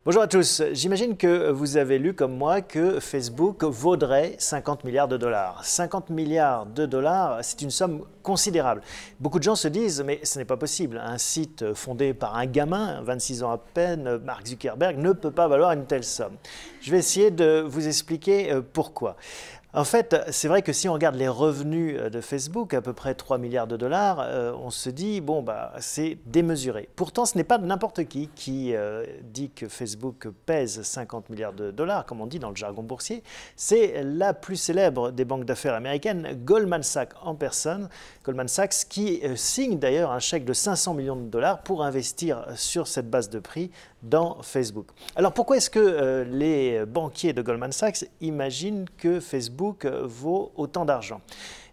Bonjour à tous, j'imagine que vous avez lu comme moi que Facebook vaudrait 50 milliards de dollars. 50 milliards de dollars, c'est une somme considérable. Beaucoup de gens se disent, mais ce n'est pas possible, un site fondé par un gamin, 26 ans à peine, Mark Zuckerberg, ne peut pas valoir une telle somme. Je vais essayer de vous expliquer pourquoi. En fait, c'est vrai que si on regarde les revenus de Facebook, à peu près 3 milliards de dollars, on se dit, bon, bah, c'est démesuré. Pourtant, ce n'est pas n'importe qui dit que Facebook pèse 50 milliards de dollars, comme on dit dans le jargon boursier. C'est la plus célèbre des banques d'affaires américaines, Goldman Sachs en personne. Goldman Sachs qui signe d'ailleurs un chèque de 500 millions de dollars pour investir sur cette base de prix dans Facebook. Alors pourquoi est-ce que les banquiers de Goldman Sachs imaginent que Facebook vaut autant d'argent?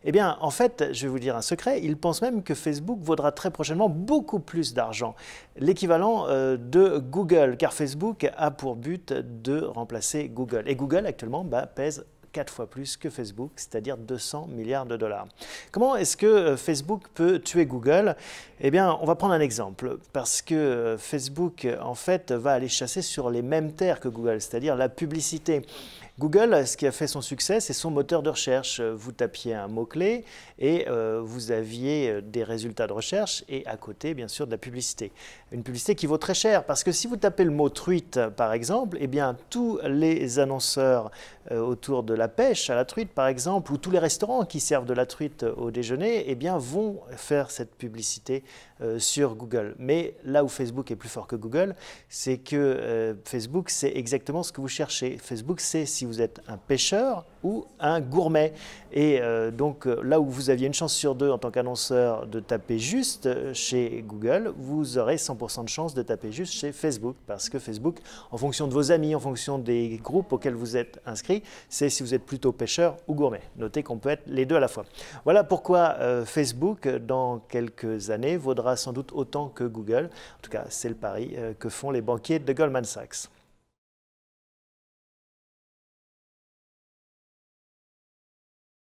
Eh bien, en fait, je vais vous dire un secret, ils pensent même que Facebook vaudra très prochainement beaucoup plus d'argent, l'équivalent de Google, car Facebook a pour but de remplacer Google. Et Google, actuellement, pèse 4 fois plus que Facebook, c'est-à-dire 200 milliards de dollars. Comment est-ce que Facebook peut tuer Google? Eh bien, on va prendre un exemple, parce que Facebook, en fait, va aller chasser sur les mêmes terres que Google, c'est-à-dire la publicité. Google, ce qui a fait son succès, c'est son moteur de recherche. Vous tapiez un mot-clé et vous aviez des résultats de recherche et à côté, bien sûr, de la publicité. Une publicité qui vaut très cher parce que si vous tapez le mot truite, par exemple, eh bien, tous les annonceurs autour de la pêche à la truite, par exemple, ou tous les restaurants qui servent de la truite au déjeuner, eh bien, vont faire cette publicité sur Google. Mais là où Facebook est plus fort que Google, c'est que Facebook, c'est exactement ce que vous cherchez. Facebook, c'est si vous êtes un pêcheur ou un gourmet. Et donc là où vous aviez une chance sur deux en tant qu'annonceur de taper juste chez Google, vous aurez 100% de chance de taper juste chez Facebook. Parce que Facebook, en fonction de vos amis, en fonction des groupes auxquels vous êtes inscrit, c'est si vous êtes plutôt pêcheur ou gourmet. Notez qu'on peut être les deux à la fois. Voilà pourquoi Facebook, dans quelques années, vaudra sans doute autant que Google. En tout cas, c'est le pari que font les banquiers de Goldman Sachs.